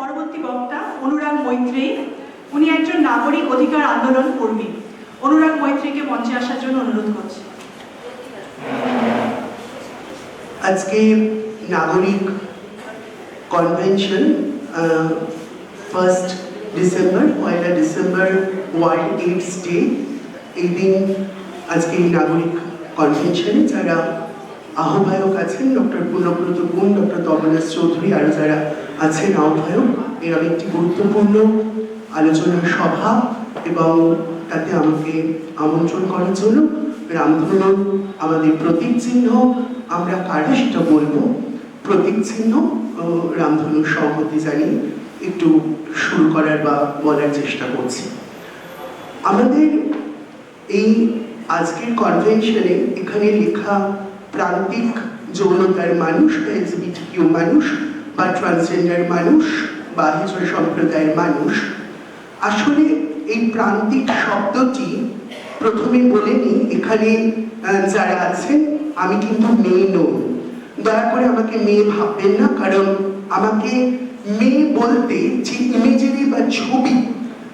পরবর্তী বক্তা অনুরাগ মৈত্রেয়ী। উনি একজন নাগরিক অধিকার আন্দোলন কর্মী। অনুরাগ মৈত্রেয়ীকে মঞ্চে আসার জন্য অনুরোধ করছি। আজকে নাগরিক convention 1 December, 1 December world AIDS day. এই দিন আজকে এই নাগরিক কনভেনশনে যারা আহ্বায়ক আছেন ডক্টর পূর্ণব্রত গুণ, ডক্টর তপনাশ চৌধুরী, আরও যারা আছেন আহ্বায়ক, এর একটি গুরুত্বপূর্ণ আলোচনা সভা এবং তাতে আমাকে আমন্ত্রণ করার জন্য। রামধনু আমাদের প্রতীক চিহ্ন, আমরা কারা সেটা বলবো। প্রতীক চিহ্ন রামধনুর সম্মতি জানিয়ে একটু শুরু করার বা বলার চেষ্টা করছি। আমাদের এই আজকের কনভেনশনে এখানে লেখা প্রান্তিক যৌনতার মানুষ বা এলজিবিটিকিউ মানুষ বা ট্রান্সজেন্ডার মানুষ বা হিজড়া সম্প্রদায়ের মানুষ, আসলে এই প্রান্তিক শব্দটি প্রথমে বলে নিই, এখানে যারা আছেন আমি কিন্তু মেয়ে নই, দয়া করে আমাকে মেয়ে ভাববেন না, কারণ আমাকে মেয়ে বলতে যে ইমেজেরি বা ছবি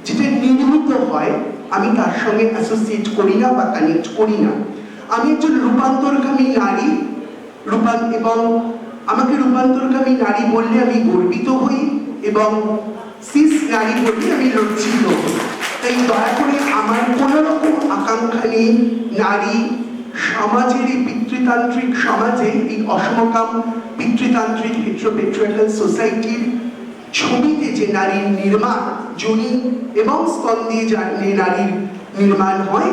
যেটা নির্মিত হয় আমি তার সঙ্গে অ্যাসোসিয়েট করি না বা কানেক্ট করি না। আমি একজন রূপান্তরকামী নারী, এবং আমাকে রূপান্তরকামী নারী বললে আমি গর্বিত হই এবং সিস নারী বললে আমি লজ্জিত হই। তাই দয়া করে আমার কোনো রকম আকাঙ্ক্ষা নেই নারী সমাজের এই পিতৃতান্ত্রিক সমাজে, এই অসমকাম পিতৃতান্ত্রিক হেটেরোপেট্রিয়ার্কাল সোসাইটির ছবিতে যে নারীর নির্মাণ, যোনি এবং স্তন দিয়ে যে নারীর নির্মাণ হয়,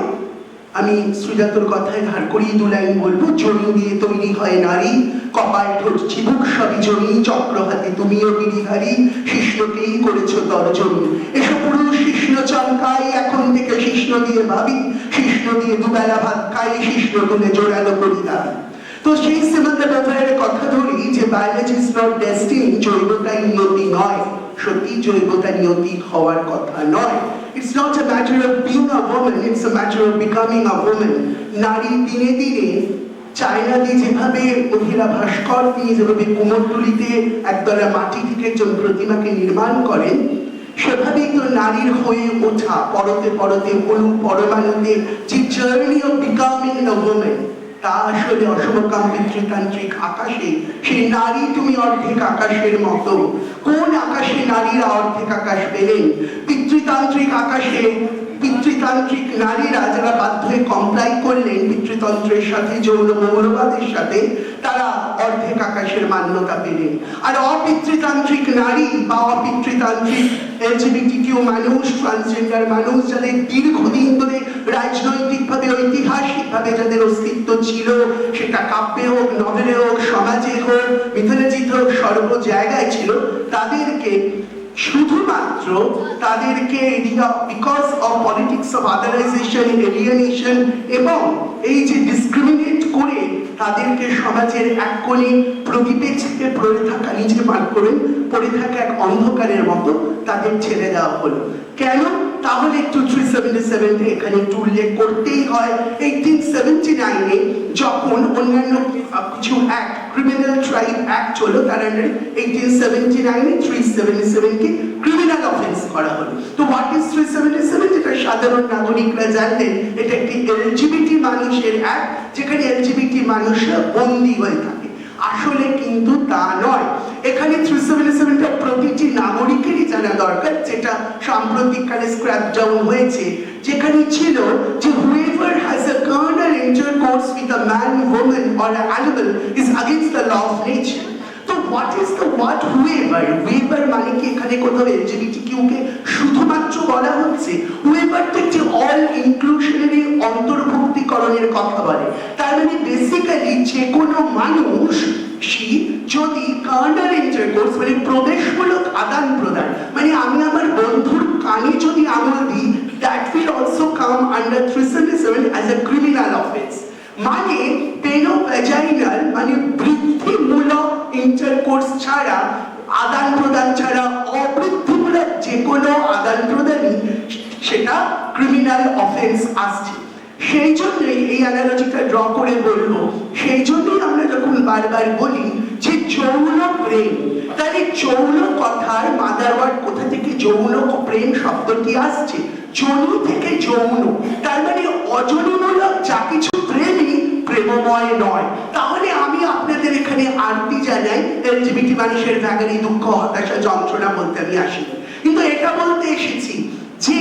আমি শ্রীজাতর কথায় ধার করিয়ে দু লাইন বলবো। যোনি দিয়ে তৈরি হয় নারী, কপাল ঠোঁট চিবুক সবই যোনি, চক্র হাতে তুমিও গিরিধারী, শিষ্ণকেই করেছ তর্জনী। এসব পুরুষ শিষ্ণ চমকাই, এখন থেকে শিষ্ণ দিয়ে ভাবি, শিষ্ণ দিয়ে দুবেলা ভাত খাই, শিষ্ণ তুলে জোরালো করি দাবি। তো সেই সিমান্তা ব্যাপারের কথা ধরি যে বায়োলজি ইজ নট ডেস্টিনি, জৈবতাই নিয়তি নয়। সত্যি জৈবতা নিয়তি হওয়ার কথা নয়। It's not a matter of being a woman, it's a matter of becoming a woman. নারী দিনে দিনে চায়নাতে যেভাবে মহিলা ভাস্কর তিনি যেভাবে কুমোরটুলিতে একদলা মাটি থেকে একজন প্রতিমাকে নির্মাণ করেন, সেভাবেই তো নারীর হয়ে ওঠা পরতে পরতে অণু পরমাণুতে যে journey of becoming a woman, তা আসলে অসমকাম পিতৃতান্ত্রিক আকাশে সেই নারী তুমি অর্ধেক আকাশের মতো। কোন আকাশে নারীরা অর্ধেক আকাশ পেলেন? পিতৃতান্ত্রিক আকাশে পিতৃতান্ত্রিক নারীরা যারা বাধ্য হয়ে কমপ্লাই করলেন পিতৃতন্ত্রের সাথে, যৌন মৌলবাদের সাথে, তারা অর্ধেক আকাশের মান্যতা পেলেন। আর অপিতৃতান্ত্রিক নারী বা অপিতৃতান্ত্রিক এলজিবিটিকিউ মানুষ, ট্রান্সজেন্ডার মানুষ, যাদের দীর্ঘদিন ধরে রাজনৈতিকভাবে ঐতিহাসিকভাবে যাদের অস্তিত্ব ছিল, সেটা কাব্যে হোক, নভেলে হোক, সমাজে হোক, মিথোলজিতে হোক, সর্ব জায়গায় ছিল, তাদেরকে শুধুমাত্র তাদেরকে because of politics of otherisation, alienation এবং এই যে ডিসক্রিমিনেট করে তাদেরকে সমাজের এক কোণে প্রদীপে ছেড়ে পড়ে থাকা, নিজে মান করে পড়ে থাকা এক অন্ধকারের মতো তাদের ছেড়ে দেওয়া হলো। কেন? তাহলে একটু 377 এখানে একটু উল্লেখ করতেই হয়। 1879 যখন অন্যান্য কিছু অ্যাক্ট, ক্রিমিনাল ট্রাইব অ্যাক্ট হলো, তার আন্ডারে 1879 377 কে ক্রিমিনাল অফেন্স করা হলো। তো হোয়াট ইজ 377? যেটা সাধারণ নাগরিকরা জানতেন, এটা একটি এলজিবিটি মানুষের অ্যাক্ট, যেখানে এলজিবিটি মানুষরা বন্দী হয়ে থাকে। আসলে কিন্তু তা নয়। এখানে 377টা প্রতিটি নাগরিকেরই জানা দরকার, যেটা সাম্প্রতিককালে স্ক্র্যাপ ডাউন হয়েছে, যেখানে ছিল যে whoever has a carnal intercourse with a man, woman or an animal is against the law of nature. তো what is the what whoever? whoever মানে কি এখানে কোথাও এলজিবিটিকিউ কে শুধুমাত্র বলা হচ্ছে? whoever তো একটি অল ইনক্লুশনারি অন্তর্ভুক্তিকরণের কথা বলে। তার মানে বেসিক্যালি যে কোনো মানুষ যদি কার্নাল ইন্টারকোর্স মানে প্রবেশমূলক আদান প্রদান, মানে আমি আমার বন্ধুর কানে যদি আঙুল দিই, that will also come under 377 as a criminal offense. মানে পেনোভ্যাজাইনাল মানে বৃদ্ধিমূলক ইন্টারকোর্স ছাড়া, আদান প্রদান ছাড়া অবৃদ্ধিমূলক যে কোনো আদান প্রদানই সেটা ক্রিমিনাল অফেন্স আসছে। সেই জন্যই এই অ্যানালজিটা ড্র করে বলবো, সেই জন্যই আমরা যখন বারবার বলি যে যৌন প্রেম, তাহলে যৌন কথার মাদার ওয়ার্ড কোথা থেকে যৌন ও প্রেম শব্দটি আসছে? যৌন থেকে যৌন, তার মানে অজনীমূলক যা কিছু প্রেমই প্রেমময় নয়। তাহলে আমি আপনাদের এখানে আরতি জানাই, এলজিবিটি মানুষের জাগারি দুঃখ হতাশা যন্ত্রণা বলতে আমি আসিনি, কিন্তু এটা বলতে এসেছি যে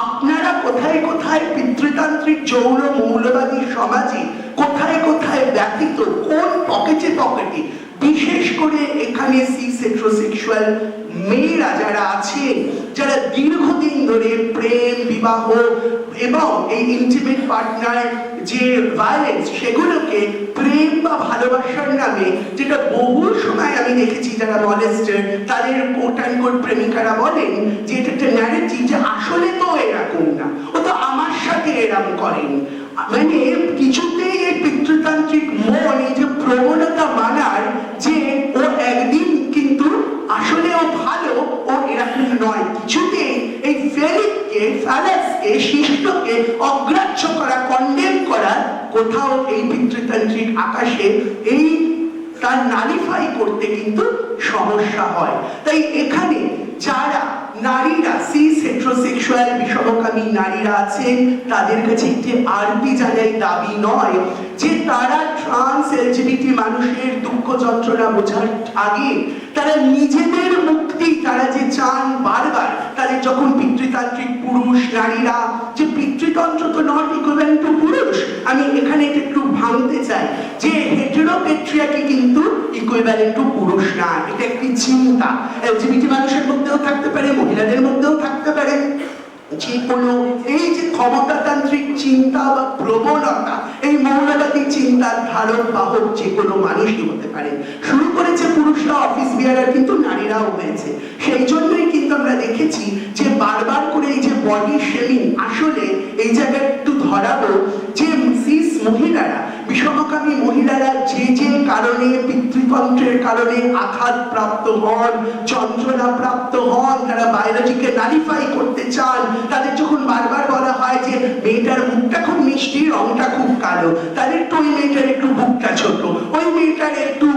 আপনারা কোথায় কোথায় পিতৃতান্ত্রিক যৌন মৌলবাদী সমাজে কোথায় কোথায় ব্যথিত, কোন পকেটে পকেটে, বিশেষ করে এখানে সিস হেটেরোসেক্সুয়াল মেয়েরা যারা আছেন, যারা দীর্ঘদিন ধরে প্রেম বিবাহ এবং এই ইন্টিমেট পার্টনার যে ভায়োলেন্স সেগুলোকে প্রেম বা ভালোবাসার নামে, যেটা বহু সময় আমি দেখেছি যারা মলেস্টেড তাদের কোট অ্যান্ড কোট প্রেমিকারা বলেন যে এটা একটা ন্যারেটিভ, যে আসলে তো এরকম না, ও তো আমার সাথে এরকম করেন। মানে কিছুতেই এই পিতৃতান্ত্রিক মন, এই যে প্রবণতা মানার যে ও একদিন কিন্তু আসলে ও ভালো, ও এরকম নয়, কিছুতেই এই ফেলিককে, ফ্যালাসকে, শিষ্টকে অগ্রাহ্য করা, কন্ডেম করা কোথাও এই পিতৃতান্ত্রিক আকাশে এই তার নালিফাই করতে কিন্তু সমস্যা হয়। তাই এখানে যারা নারীরা সিস হেটেরোসেক্সুয়াল বিষমকামী নারীরা আছেন, তাদের কাছে একটি আরতি জানাই, দাবি নয় যে তারা ট্রান্স এলজিবিটি মানুষের দুঃখ যন্ত্রণা বোঝার আগে তারা নিজেদের মুক্তি তারা যে চান বারবার, তাদের যখন পিতৃতান্ত্রিক পুরুষ নারীরা, যে পিতৃতন্ত্র তো নট ইকুইভ্যালেন্ট টু পুরুষ, আমি এখানে একটু ভাঙতে চাই যে হেটেরোপেট্রিয়ার্কি কিন্তু ইকুইভ্যালেন্ট টু পুরুষ না, এটা একটি চিন্তা। এলজিবিটি মানুষের মধ্যেও থাকতে পারে, মহিলাদের মধ্যেও থাকতে পারে, যে কোনো এই যে ক্ষমতাতান্ত্রিক চিন্তা বা প্রবণতা, এই মৌলবাদী চিন্তার ধারক বাহক যে কোনো মানুষই হতে পারে। শুরু করেছে পুরুষরা, অফিস বিয়ারার কিন্তু নারীরাও হয়েছে। সেই জন্যই কিন্তু আমরা দেখেছি যে বারবার করে এই যে বডি শেমিং, আসলে এই জায়গায় একটু ধরাবো যে সিস মহিলারা, বিষমকামী মহিলারা যে যে কারণে, পিতৃতন্ত্রের কারণে আঘাত প্রাপ্ত হন, যন্ত্রণা প্রাপ্ত হন, তারা বায়োলজিকে নালিফাই করতে চান, তাদের যখন বারবার বলা হয় যে মেয়েটার মুখটা খুব মিষ্টি, রংটা খুব কালো, তাদের তো ওই মেয়েটার একটু বুকটা ছোট, ওই মেয়েটার একটু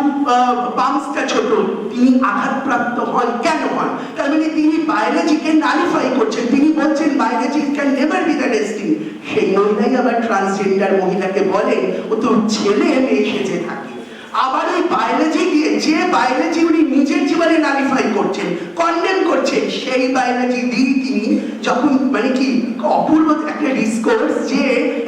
পাম্পসটা ছোট, তিনি আঘাতপ্রাপ্ত হন। কেন হন? তার মানে তিনি বায়োলজিকে নালিফাই করছেন, তিনি বলছেন biology can never be the destiny. সেই মহিলাই আবার ট্রান্সজেন্ডার মহিলাকে বলেন ও তো ছেলে মেয়ে সেজে থাকে। আবার ওই বায়োলজি দিয়ে, যে বায়োলজি উনি নিজের জীবনে নালিফাই করছেন, কন্ডেম করছেন, সেই বায়োলজি দিয়ে তিনি যখন, মানে কি অপূর্ব একটা ডিসকোর্স, যে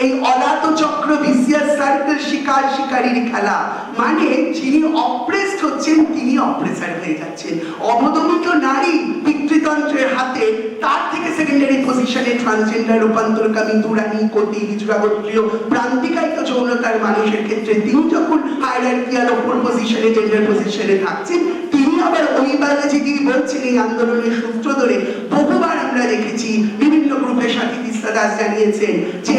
এই অলাত চক্র ভিসিয়াস সার্কেল, শিকার শিকারীর খেলা, মানে যিনি অপ্রেসড হচ্ছেন তিনি অপ্রেসার হয়ে যাচ্ছেন। অবদমিত নারী পিতৃতন্ত্রের হাতে, তার থেকে সেকেন্ডারি পজিশনে ট্রান্সজেন্ডার, রূপান্তরকামী, দুরানি, কতি, হিজড়াগোত্রীয়, প্রান্তিকায়িত যৌনতার মানুষের ক্ষেত্রে তিনি যখন হায়ারার্কিয়াল ওপর পজিশনে, জেন্ডার পজিশনে থাকছেন, তিনি আবার ওই বায়োলজি দিয়ে বলছেন। এই আন্দোলনের সূত্র ধরে বহুবার আমরা দেখেছি, বিভিন্ন গ্রুপে সাথী তিস্তা দাস জানিয়েছেন যে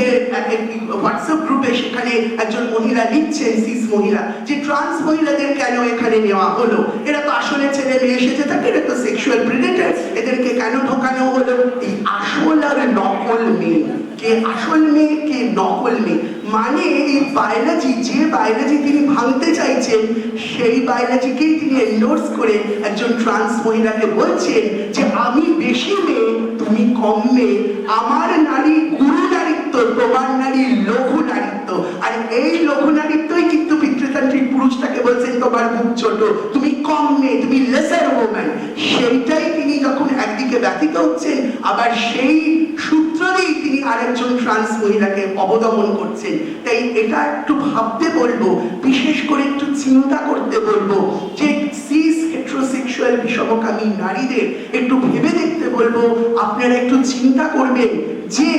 হোয়াটসঅ্যাপ গ্রুপে সেখানে একজন মহিলা লিখছেন, সিস মহিলা, যে ট্রান্স মহিলাদের কেন এখানে নেওয়া হলো, এরা তো আসলে ছেলে মেয়ে এসেছে থাকে, এরা তো সেক্সুয়াল প্রেডেটর, এদেরকে কেন ঢোকানো হলো? এই আসল আর নকল মেয়ে, কে আসল মেয়ে কে নকল মেয়ে, মানে এই বায়োলজি, যে বায়োলজি তিনি ভাঙতে চাইছেন, সেই বায়োলজিকেই তিনি এন্ডোর্স করে একজন ট্রান্স মহিলাকে বলছেন যে আমি বেশি মেয়ে, তুমি কম মেয়ে, আমার নারী গুরু নারীত্ব, তোমার নারী লঘু নারীত্ব। আর এই লঘু নারীত্বই কিন্তু পিতৃতান্ত্রিক পুরুষটাকে বলছেন তোমার বুক ছোট, তুমি কম মেয়ে, তুমি লেসার ওম্যান। সেইটাই তিনি যখন একদিকে ব্যথিত হচ্ছেন, আবার সেই সূত্রেই তিনি আরেকজন ট্রান্স মহিলাকে অবদমন করছেন। তাই এটা একটু ভাবতে বলবো, বিশেষ করে একটু চিন্তা করতে বলবো, যে সিস হেটেরোসেক্সুয়াল বিষমকামী নারীদের একটু ভেবে দেখতে বলবো। আপনারা একটু চিন্তা করবেন যে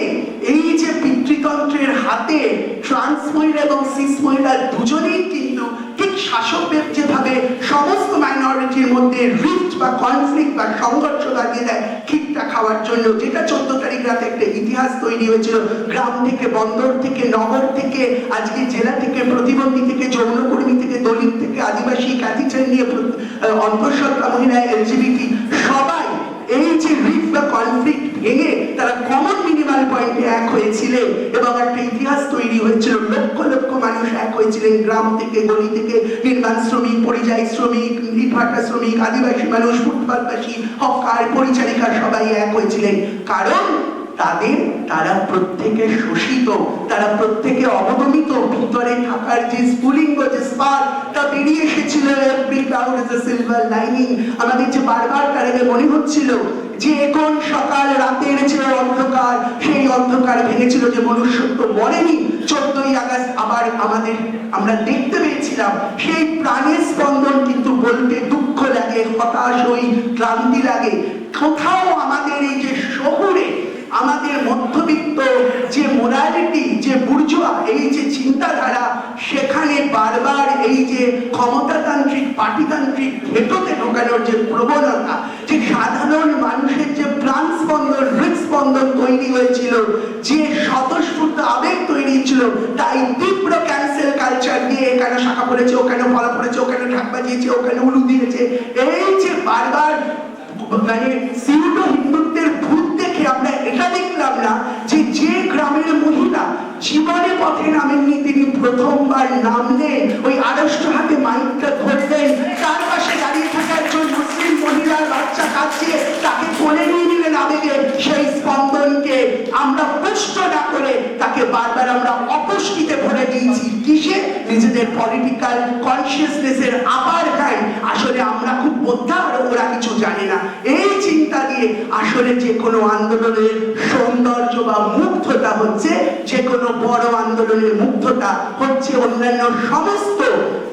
এই যে পিতৃতন্ত্রের হাতে ট্রান্স মহিলা এবং সিস মহিলা দুজনেই কিন্তু ঠিক শাসকদের যেভাবে সমস্ত মাইনরিটির মধ্যে রিফট বা কনফ্লিক্ট বা সংঘর্ষ লাগিয়ে দেয় খিটটা খাওয়ার জন্য, যেটা 14 তারিখ রাতে একটা ইতিহাস তৈরি হয়েছিল, গ্রাম থেকে, বন্দর থেকে, নগর থেকে, আজকে জেলা থেকে, প্রতিবন্ধী থেকে, যৌনকর্মী থেকে, দলিত থেকে, আদিবাসী, ক্যাথিচার নিয়ে, অন্তঃসত্ত্বা মহিলা, এলজিবিটি, সবাই এই যে রিফ বা কনফ্লিক্ট ভেঙে তারা কমন মিনিমাল পয়েন্টে এক হয়েছিলেন এবং একটা ইতিহাস তৈরি হয়েছিল। লক্ষ লক্ষ মানুষ এক হয়েছিলেন, গ্রাম থেকে গলি থেকে, নির্মাণ শ্রমিক, পরিযায়ী শ্রমিক, ইটভাটা শ্রমিক, আদিবাসী মানুষ, ফুটপাতবাসী, হকার, পরিচারিকা সবাই এক হয়েছিলেন। কারণ তারা প্রত্যেকে শোষিত, তারা প্রত্যেকে অবদমিত। ভিতরে থাকার যে স্ফুলিঙ্গ, যে স্পার্ক, তা বেরিয়ে এসেছিল। Every cloud is a silver lining. আমাদের যে বারবার তার আগে মনে হচ্ছিল যে কোন সকাল রাতের যে অন্ধকার, সেই অন্ধকার ভেঙেছিল, যে মনুষ্যত্ব মরেনি। 14ই আগস্ট আবার আমরা দেখতে পেয়েছিলাম সেই প্রাণের স্পন্দন। কিন্তু বলতে দুঃখ লাগে, হতাশ হই, ক্লান্তি লাগে। কোথাও আমাদের এই যে শহুরে, আমাদের মধ্যবিত্ত যে মোরালিটি, যে বুর্জোয়া, এই যে চিন্তাধারা, সেখানে বারবার এই যে ক্ষমতাতান্ত্রিক, পার্টিতান্ত্রিক ভেটোতে ঢোকানোর যে প্রবণতা, যে সাধারণ মানুষের যে প্রাণ স্পন্দন, হৃদস্পন্দন তৈরি হয়েছিল, যে স্বতঃস্ফূর্ত আবেগ তৈরি ছিল, তাই তীব্র ক্যান্সেল কালচার দিয়ে এখানে শাখা পড়েছে, ওখানে ফলা পড়েছে, ওখানে ঢাক বাজিয়েছে, ওখানে উলু দিয়েছে, এই যে বারবার মানে সিউটো হিন্দুত্বের ভূত দেখে আমরা এটা দেখলাম না যে গ্রামের মহিলা জীবনে পথে নামেননি, তিনি প্রথমবার নামলেন, ওই আড়ষ্ট হাতে মাইকটা ধরলেন, তার পাশে দাঁড়িয়ে থাকা একজন মুসলিম মহিলার বাচ্চা কাঁদছে, তাকে কোলে নিয়ে নিলেন আবেগে। সেই স্পন্দনকে আমরা পুষ্ট না করে তাকে বারবার আমরা অপুষ্টিতে ভরে দিয়েছি। কিসে? নিজেদের পলিটিক্যাল কনসিয়াসনেসের আপার হ্যান্ড। আসলে আমরা খুব বোদ্ধা, আর ওরা কিছু জানে না। এই চিন্তা দিয়ে আসলে যে কোনো আন্দোলনের সৌন্দর্য বা মুগ্ধতা হচ্ছে, যে কোনো বড় আন্দোলনের মুগ্ধতা হচ্ছে অন্যান্য সমস্ত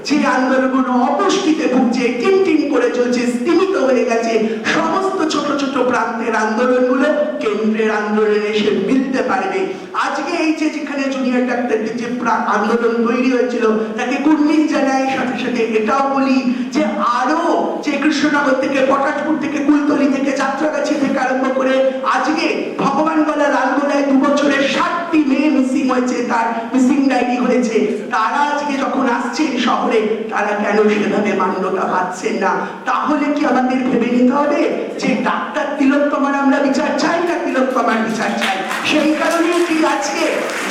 যে আন্দোলনগুলো অপুষ্টিতে ভুগছে, টিম করে চলছে, স্তীমিত হয়ে গেছে, সমস্ত ছোট ছোট প্রান্তের আন্দোলনগুলো কেন্দ্রের আন্দোলনে এসে মিলতে পারবে। আজকে এই যে যেখানে জুনিয়র ডাক্তারদের যে আন্দোলন তৈরি হয়েছিল, তাকে কুর্নিশ জানাই। সাথে সাথে এটাও বলি যে আরো যে কৃষ্ণনগর থেকে, পটাশপুর থেকে, কুলতলি থেকে, যাত্রাগাছি থেকে আরম্ভ করে আজকে ভগবানগোলা, লালগোলায় 2 বছরের 60টি মেয়ে মিসিং হয়েছে, তার মিসিং ডায়েরি হয়েছে। তারা আজকে যখন আসছেন শহরে, তারা কেন সেভাবে মান্যতা পাচ্ছেন না? তাহলে কি আমাদের ভেবে নিতে হবে যে ডাক্তার তিলোত্তমার আমরা বিচার চাই না তিলোত্তমার বিচার চাই? সেই কারণেই কি আজকে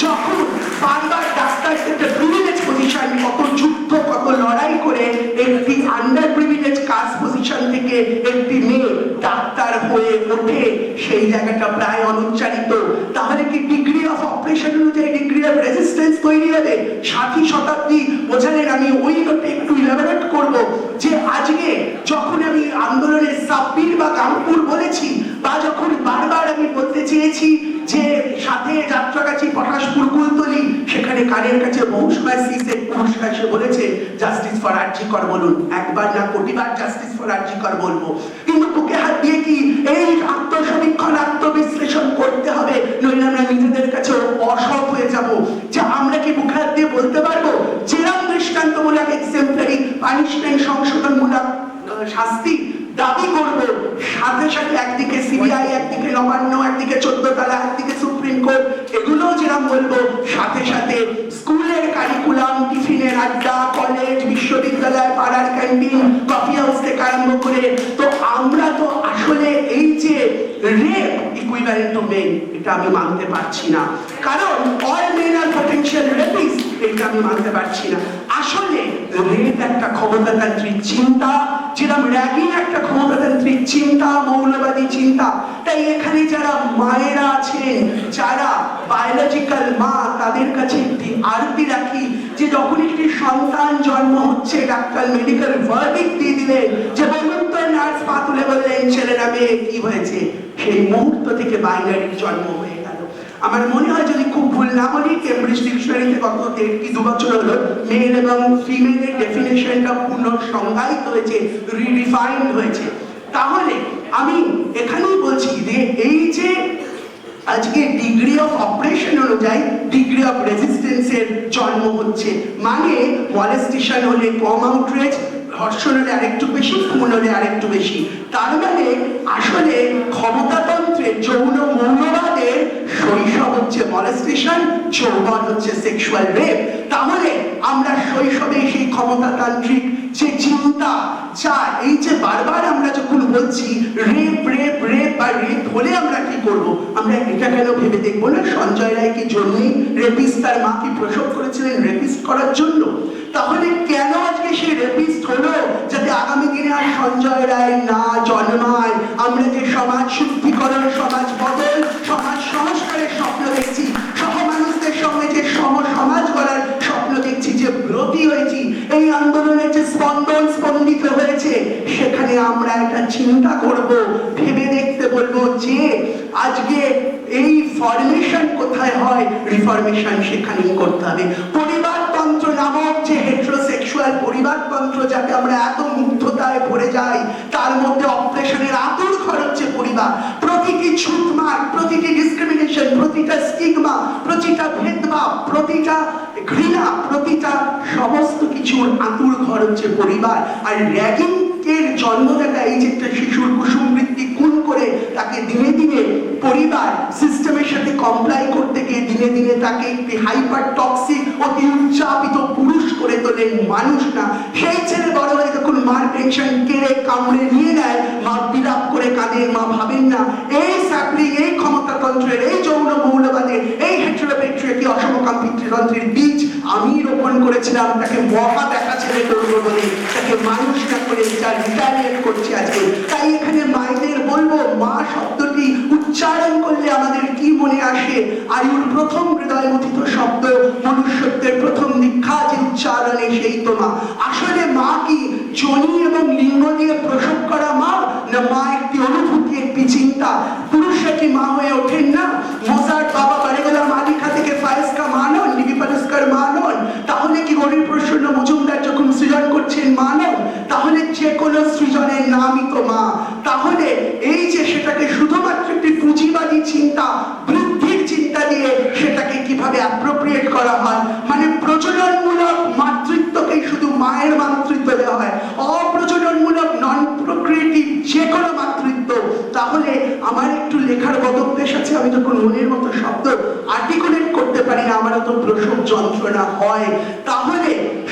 যখন বারবার ডাক্তারদের একটা প্রিভিলেজ পজিশন, কত যুদ্ধ, কত লড়াই করে একটি আন্ডার প্রিভিলেজ কাস্ট পজিশন থেকে একটি মেয়ে ডাক্তার হয়ে ওঠে, সেই জায়গাটা প্রায় অনুচ্চারিত। তাহলে কি ডিগ্রি অফ অপারেশন অনুযায়ী ডিগ্রি অফ রেজিস্ট্যান্স তৈরি হবে? 60 শতাব্দী বোঝালেন। আমি ওই নোটে একটু ইলাবোরেট করব যে আজকে যখন আমি আন্দোলনে সাব্বির বা গামপুর বলেছি, বা যখন বারবার আমি বলতে চেয়েছি যে সাথে যাত্রাগাছি, পটাশপুর, কুলতলি, সেখানে কানের কাছে বহু সময় সিসেট পুরস্কার সে বলেছে জাস্টিস ফর আরজি কর বলুন, একবার না কোটিবার জাস্টিস ফর আরজি কর বলবো। কিন্তু বুকে হাত দিয়ে কি এই আত্মসমীক্ষণ, আত্মবিশ্লেষণ করতে হবে, নইলে আমরা নিজেদের কাছে অসৎ হয়ে যাব। যে আমরা কি বুকে হাত দিয়ে বলতে পারবো যেরকম দৃষ্টান্তমূলক এক্সেম্পলারি পানিশমেন্ট, সংশোধনমূলক শাস্তি দাবি করব, সাথে সাথে একদিকে সিবিআই, একদিকে নবান্ন, একদিকে 14 তলা, একদিকে সুপ্রিম কোর্ট, এগুলোও যেরকম বলবো, সাথে সাথে স্কুলের কারিকুলাম, টিফিনের আড্ডা, কলেজ, বিশ্ববিদ্যালয়, পাড়ার ক্যান্টিন, কফি হাউস থেকে আরম্ভ করে, তো আমরা তো আসলে এই যে রেপ ইকুইভ্যালেন্ট টু মেন, এটা আমি মানতে পারছি না। কারণ অল মেন আর পটেনশিয়াল রেপিস্ট, এটা আমি মানতে পারছি না। আসলে রেপ একটা ক্ষমতাতান্ত্রিক চিন্তা, যেরকম র্যাগিং একটা ক্ষমতাতান্ত্রিক চিন্তা, মৌলবাদী চিন্তা। তাই এখানে যারা মায়েরা আছেন, যারা বায়োলজিক্যাল মা, তাদের কাছে একটি আরতি রাখি যে যখন একটি সন্তান জন্ম হচ্ছে, ডাক্তার মেডিকেল ভার্ডিক্ট দিয়ে দিলেন যে বলুন তো, নার্স পা তুলে বললেন ছেলে না মেয়ে, কি হয়েছে, সেই মুহূর্ত থেকে বাইনারির জন্ম হয়ে গেল। আমার মনে হয় যদি খুব ভুল না বলি, কেমব্রিজ ডিকশনারিতে গত 1.5-2 বছর হলো মেল এবং ফিমেলের ডেফিনেশনটা পুনঃ সংজ্ঞায়িত হয়েছে, রিডিফাইন্ড হয়েছে। তাহলে আমি এখানেই বলছি যে এই যে আজকে ডিগ্রি অফ অপারেশন অনুযায়ী ডিগ্রি অফ রেজিস্ট্যান্সের জন্ম হচ্ছে, মানে মলেস্টেশন হলে কম আউটরেজ, ধর্ষণ হলে আরেকটু বেশি, খুন হলে আরেকটু বেশি। তার মানে আসলে ক্ষমতাতন্ত্রের, যৌন মৌলবাদের শৈশব হচ্ছে মলেস্টেশন, যৌবন হচ্ছে সেক্সুয়াল রেপ। তাহলে আমরা শৈশবে সেই ক্ষমতাতান্ত্রিক যে চিন্তা, যা এই যে বারবার আমরা যখন বলছি রেপ রেপ রেপ, করব? আমরা এটা কেন ভেবে দেখবো না সঞ্জয় রায় কি জন্যই রেপিস্ট, তার মা কি প্রসব করেছিলেন রেপিস্ট করার জন্য? তাহলে কেন আজকে সে রেপিস্ট হলো? যাতে আগামী দিনে আর সঞ্জয় রায় না জন্মায়। আমরা যে সমাজ শুদ্ধিকরণ, সমাজ বদল, সমাজ সংস্কারের স্বপ্ন দেখছি, সহ মানুষদের সঙ্গে যে সমাজ গড়ার স্বপ্ন দেখছি, যে ব্রতী হয়েছি, এই আন্দোলনের যে স্পন্দিত হয়েছে, সেখানে আমরা একটা চিন্তা করব, ভেবে দেখতে বলবো যে আজকে এই ফরমেশন কোথায় হয়, রিফরমেশন সেখানেই করতে হবে। পরিবারতন্ত্র নামক যে হেটেরোসেক্সুয়াল পরিবারতন্ত্র, যাতে আমরা এত মুগ্ধতায় ভরে যাই, তার মধ্যে অপারেশনের আতুর ঘর হচ্ছে পরিবার। প্রতিটি ছুটমার, প্রতিটি ডিসক্রিমিনেশন, প্রতিটা স্টিগমা, প্রতিটা ভেদভাব, প্রতিটা ঘৃণা, প্রতিটা সমস্ত কিছুর আতুর ঘর হচ্ছে পরিবার। আর র্যাগিং এর জন্মদাতা এই যে একটা শিশুর কুসুম বৃত্তি খুন করে তাকে দিনে দিনে পরিবার সিস্টেমের সাথে কমপ্লাই করতে গিয়ে দিনে দিনে তাকে একটি হাইপার টক্সিক, অতি উচ্চাপিত পুরুষ করে তোলেন, মানুষ না। সেই ছেলে বড় হয়ে যখন মার পেনশন কেড়ে কামড়ে নিয়ে নেয়, মা বিলাপ করে কাঁদেন, মা ভাবেন না এই স্যাপলিং, এই ক্ষমতাতন্ত্রের, এই যৌন মৌলবাদের, এই হেটেরোপেট্রিয়ার্কি অসমকাম পিতৃতন্ত্রের বীজ আমি রোপণ করেছিলাম। তাকে মহা দেখা ছেলে করবো বলে, তাকে মানুষ না করে যা রিটালিয়েট করছে আজকে। তাই এখানে মায়েদের বলবো, মা শব্দটি উচ্চারণ করলে আমাদের কি মনে আসে? আয়ুর প্রথম হৃদয় গঠিত শব্দ, মনুষ্যত্বের প্রথম দীক্ষা যে উচ্চারণে, সেই তো মা। আসলে মা কি যোনি এবং লিঙ্গ দিয়ে প্রসব করা মা, না মা একটি অনুভূতি, একটি চিন্তা? পুরুষরা কি মা হয়ে ওঠেন না? মোজার্ট বাবা বাড়িগোলা মালিকা থেকে ফায়েজকা মা নন, ডিবি পালস্কর মা নন? তাহলে কি হরিপ্রসন্ন মজুমদার যখন সৃজন করছেন মা নন? তাহলে যে কোনো সৃজনের নামই তো মা। তাহলে এই যে সেটাকে শুধুমাত্র একটি পুঁজিবাদী চিন্তা, বৃদ্ধির চিন্তা দিয়ে সেটাকে কিভাবে অ্যাপ্রোপ্রিয়েট করা হয়, মানে প্রজননমূলক মাতৃত্বকে শুধু মায়ের মাতৃত্ব দেওয়া হয়, অপ্রজননমূলক নন প্রক্রিয়েটিভ যে কোনো মাতৃত্ব। তাহলে আমার একটু লেখার বদভ্যাস আছে, আমি যখন মনের মতো শব্দ আর্টিকুলেট করতে পারি না, আমার তো প্রসব যন্ত্রণা হয়। তাহলে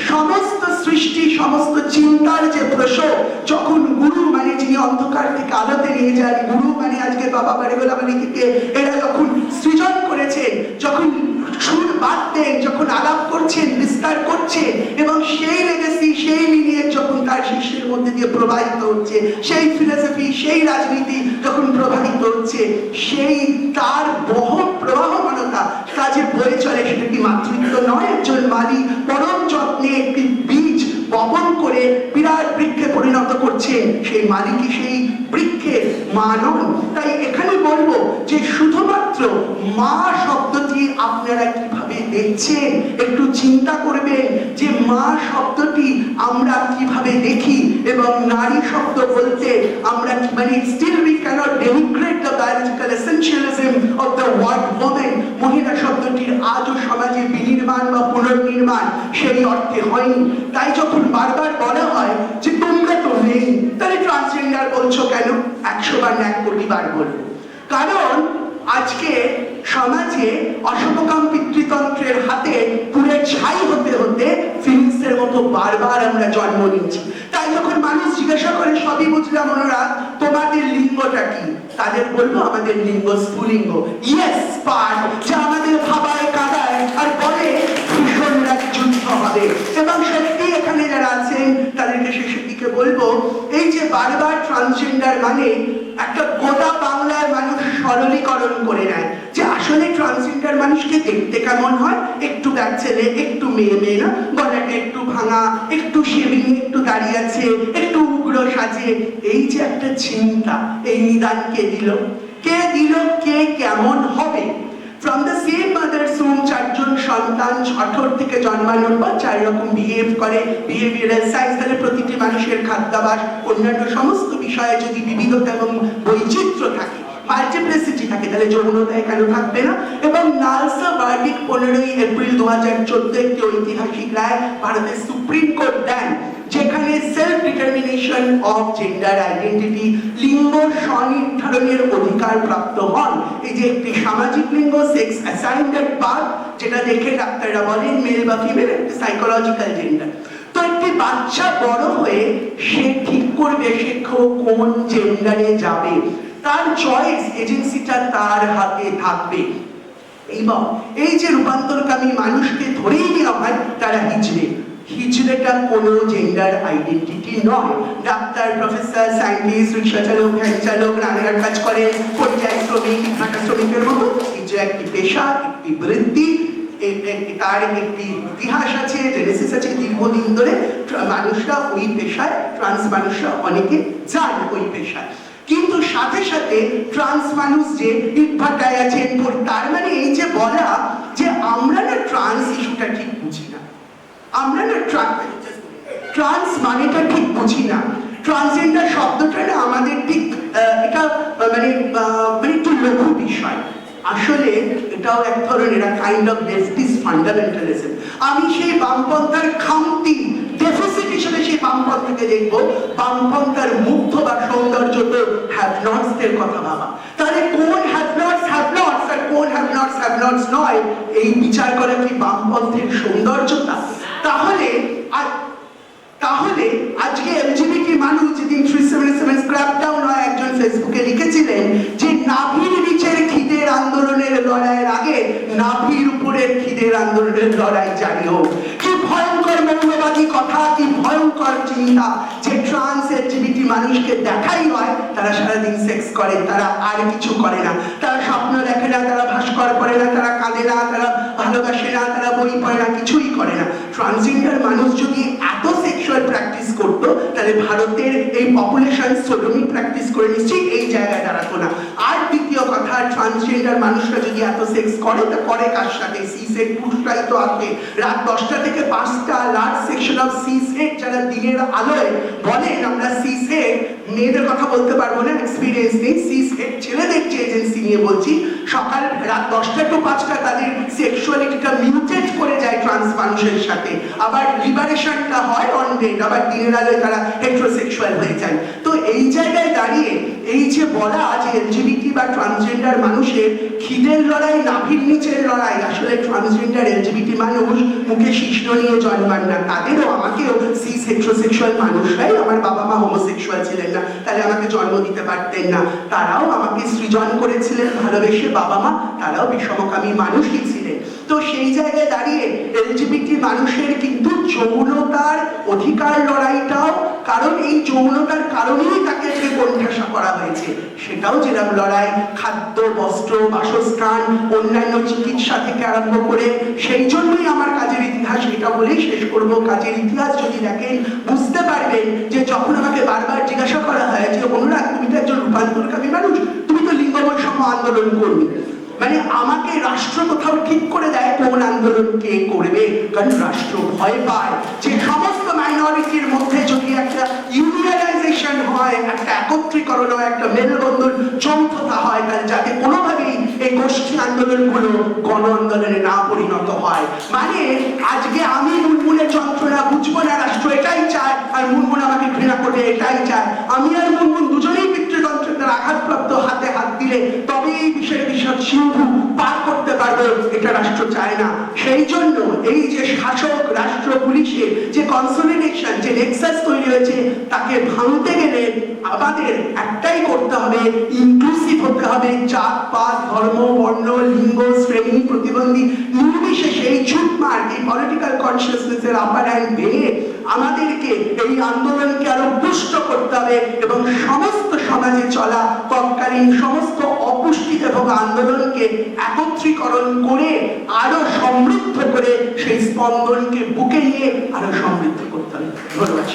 সমস্ত সৃষ্টি, সমস্ত চিন্তার যে প্রসব, যখন গুরু মানে যিনি অন্ধকার থেকে আলোতে নিয়ে যান, গুরু মানে আজকে বাবা বাড়িগোলা থেকে এরা যখন সৃজন করেছেন, যখন সুর বাঁধতেন, যখন আলাপ করছেন, বিস্তার করছেন, এবং সেই লেগেসি, সেই লিনিয়েজ যখন তার শিষ্যের মধ্যে দিয়ে প্রবাহিত হচ্ছে, সেই ফিলোসফি, সেই রাজনীতি যখন প্রবাহিত হচ্ছে, সেই তার বহন প্রবাহমানতা কাজে বয়ে চলে, সেটা কি মাতৃত্ব নয়? একজন মালি পরম যত্নে একটি বীজ বপন করে বিরাট বৃক্ষে পরিণত করছেন, সেই মালিকই সেই বৃক্ষের মা নন? তাই এখানে বলবো যে শুধুমাত্র মা শব্দটি আপনারা কিভাবে দেখছেন, একটু চিন্তা করবেন যে মা শব্দটি আমরা কিভাবে দেখি, এবং নারী শব্দ বলতে আমরা মানে still we cannot denigrate the biological essentialism of the word woman। মহিলা শব্দটির আজও সমাজে বিনির্মাণ বা পুনর্নির্মাণ সেই অর্থে হয়নি। তাই যখন বারবার বলা হয় যে তোমরা তো নেই, তাহলে ট্রান্সজেন্ডার বলছো কেন? 100 বার 1 কোটি বার বলবো, কারণ আজকে সমাজে অসমকাম পিতৃতন্ত্রের হাতে পুরে ছাই হতে হতে ফিনিক্সের মতো বারবার আমরা জন্ম নিচ্ছি। তাই যখন মানুষ জিজ্ঞাসা করে, সবই বুঝলাম অনুরাগ, তোমাদের লিঙ্গটা কি? তাদের বলবো আমাদের লিঙ্গ স্ফুলিঙ্গ। ইয়েস, পার যা আমাদের ভাবায় কাদায় আর বলে ভীষণ এক যুদ্ধ হবে। এবং সত্যি এখানে যারা আছেন তাদেরকে শেষের দিকে বলবো, এই যে বারবার ট্রান্সজেন্ডার মানে একটা গোটা বাংলার মানুষ সরলীকরণ করে নেয় যে আসলে ট্রান্সজেন্ডার মানুষকে দেখতে কেমন হয়? একটু ব্যাগ ছেলে, একটু মেয়ে মেয়ে না, গলাটা একটু ভাঙা, একটু শেভিং, একটু দাঁড়িয়ে আছে, একটু উগ্র সাজে। এই যে একটা চিন্তা, এই নিদান কে দিল? কে দিল? কে কেমন হবে? From the same mother's womb 4 জন সন্তান 18 থেকে জন্মানোর পর 4 রকম বিহেভ করে, বিহেভিয়ারাল সায়েন্স। তাহলে প্রতিটি মানুষের খাদ্যাভ্যাস, অন্যান্য সমস্ত বিষয়ে যদি বিবিধতা এবং বৈচিত্র্য থাকে, মাল্টিপ্লিসিটি থাকে, তাহলে যৌনতায় কেন থাকবে না? এবং নালসা ভার্ডিক্ট 15ই এপ্রিল 2014 একটি ঐতিহাসিক রায় ভারতের সুপ্রিম কোর্ট দেন, যেখানে self determination of gender identity, লিঙ্গ স্বনির্ধারণের অধিকার প্রাপ্ত হন। এই যে একটি সামাজিক লিঙ্গ, সেক্স অ্যাসাইন্ড বার্থ, যেটা দেখে ডাক্তাররা বলেন মেল বা ফিমেল, একটি সাইকোলজিক্যাল জেন্ডার। তো একটি বাচ্চা বড় হয়ে সে ঠিক করবে সে কোন জেন্ডারে যাবে, তার চয়েস এজেন্সিটা তার হাতে থাকবে। এবং এই যে রূপান্তরকামী মানুষকে ধরেই নেওয়া হয় তারা হিজড়েটা কোনো জেন্ডার আইডেন্টিটি নয়। ডাক্তার, প্রফেসর, সায়েন্টিস্ট, রিক্সা চালক, ভ্যান চালক, রান্নার কাজ করে, পরিযায়ী শ্রমিক, ভাটা শ্রমিকের মতো হিজড়া একটি পেশা, একটি বৃত্তি, তার একটি ইতিহাস আছে, জেনেসিস আছে। দীর্ঘদিন ধরে মানুষরা ওই পেশায়, ট্রান্স মানুষরা অনেকে যান ওই পেশায়। কিন্তু সাথে সাথে ট্রান্স মানুষ যে ইটভাটায় আছেন, তার মানে এই যে বলা যে আমরা না ট্রান্স ইস্যুটা ঠিক বুঝি না, আমরা না ট্রান্স মানেটা ঠিক বুঝি না, ট্রান্সজেন্ডার শব্দটা না আমাদের ঠিক এটা মানে একটু লঘু বিষয়। আসলে এটাও এক ধরনের কাইন্ড অফ লেফটিস্ট ফান্ডামেন্টালিজম। আমি সেই বামপন্থার খামতি ডেফিসিট হিসেবে সেই বামপন্থাকে দেখবো, বামপন্থার মুগ্ধ বা সৌন্দর্য তো হ্যাভনটসদের কথা ভাবা। তাহলে কোন হ্যাভনটস হ্যাভনটস আর কোন হ্যাভনটস হ্যাভনটস নয় এই বিচার করে কি বামপন্থের সৌন্দর্যতা? তাহলে আজকে এলজিবিটি মানুষ যেদিন 377 স্ক্র্যাপডাউন হয়, একজন ফেসবুকে লিখেছিলেন যে নাভির নিচের খিদের আন্দোলনের লড়াইয়ের আগে নাভির উপরের খিদের আন্দোলনের লড়াই জারি হোক। কি ভয়ঙ্কর মৌলবাদী কথা, কি ভয়ঙ্কর চিন্তা যে ট্রান্স এলজিবিটি মানুষকে দেখাই হয় তারা সারাদিন সেক্স করে, তারা আর কিছু করে না, তারা স্বপ্ন দেখে না, তারা ভাস্কর করে না, তারা কাঁদে না, তারা ভালোবাসে না, তারা বই পড়ে না, কিছুই করে না। ট্রান্সজেন্ডার মানুষ যদি এত সেক্সুয়াল প্র্যাকটিস করতো তাহলে ভারতের এই পপুলেশন সোডোমি প্র্যাকটিস করে নিশ্চয়ই এই জায়গায় দাঁড়াতো না। আর দ্বিতীয় কথা, ট্রান্সজেন্ডার মানুষরা যদি এত সেক্স করে তা করে কার সাথে? সি-সেক্স পুরুষরাই তো আছে। রাত 10টা থেকে 5টা লার্জ সেকশন অফ সি-সেক্স যারা দিনের আলোয় বলেন আমরা সি-সেক্স, মেয়েদের কথা বলতে পারবো না, এক্সপিরিয়েন্স নেই, সি-সেক্স ছেলেদের যে এজেন্সি নিয়ে বলছি, সকাল রাত 10টা টু 5টা তাদের সেক্সুয়ালিটিটা মিউটেট করে যায় ট্রান্স মানুষের সাথে, আবার লিবারেশনটা হয় অন ডেট, আবার দিনের আলোয় তারা হেটেরোসেক্সুয়াল হয়ে যায়। তো এই জায়গায় দাঁড়িয়ে এই যে বলা যে এলজিবিটি বা ট্রান্সজেন্ডার মানুষের খিদের লড়াই, নাভির নিচের লড়াই, আসলে ট্রান্সজেন্ডার এলজিবিটি মানুষ মুখে শিশ্ন নিয়ে জন্মান না, তাদেরও আমাকেও সিস হেটেরোসেক্সুয়াল মানুষরাই, আমার বাবা মা হোমোসেক্সুয়াল ছিলেন না, তাহলে আমাকে জন্ম দিতে পারতেন না, তারাও আমাকে সৃজন করেছিলেন ভালোবেসে বাবা মা, তারাও বিষমকামী মানুষই ছিলেন। তো সেই জায়গায় দাঁড়িয়ে এলজিবিটি মানুষের কিন্তু যৌনতার অধিকার লড়াইটাও, কারণ এই যৌনতার কারণেই তাকে যে কোণঠাসা করা হয়েছে, সেটাও যেরকম লড়াই, খাদ্য, বস্ত্র, বাসস্থান, অন্যান্য চিকিৎসা থেকে আরম্ভ করে, সেই জন্যই আমার কাজের ইতিহাস এটা বলেই শেষ করব। কাজের ইতিহাস যদি দেখেন বুঝতে পারবেন যে যখন আমাকে বারবার জিজ্ঞাসা করা হয় যে অনুরাগ তুমি তো একজন রূপান্তরকামী মানুষ, তুমি তো লিঙ্গ বৈষম্য আন্দোলন করবে, মানে আমাকে রাষ্ট্র কোথাও ঠিক করে দেয় কোন আন্দোলন কে করবে, কারণ রাষ্ট্র ভয় পায় যে সমস্ত মাইনরিটির মধ্যে যদি একটা ইউনিয়নাইজেশন হয়, একটা একত্রীকরণ হয়, একটা মেলবন্ধন, যৌথতা হয়, তাহলে যাতে কোনোভাবেই এই গোষ্ঠী আন্দোলনগুলো গণ আন্দোলনে না পরিণত হয়। মানে আজকে আমি মুনমুনের যন্ত্রণা বুঝবো না, রাষ্ট্র এটাই চায়, আর মুনমুন আমাকে ঘৃণা করবে এটাই চায়, আমি আর মুনমুন দুজনেই পিতৃযন্ত্রের আঘাতপ্রাপ্ত হাতে হাত দিলে তবে এই বিষয়ে বিষয় সিন্ধু পার করতে পারবে, এটা রাষ্ট্র চায় না। সেই জন্য এই যে শাসক রাষ্ট্র পুলিশের যে কনসলিডেশন, যে নেক্সাস তৈরি হয়েছে, তাকে ভাঙতে গেলে আমাদের একটাই করতে হবে, ইনক্লুসিভ হতে হবে। জাত পাত ধর্ম বর্ণ লিঙ্গ শ্রেণী প্রতিবন্ধী নির্বিশেষে এই ঝুটমার এই পলিটিক্যাল কনসিয়াসনেসের আপার হ্যান্ড ভেঙে আমাদেরকে এই আন্দোলনকে আরো পুষ্ট করতে হবে এবং সমস্ত সমাজে চলা তৎকালীন সমস্ত অপুষ্টি এবং আন্দোলনকে একত্রীকরণ করে আরো সমৃদ্ধ করে সেই স্পন্দনকে বুকে নিয়ে আরো সমৃদ্ধ করতে হবে। ধন্যবাদ।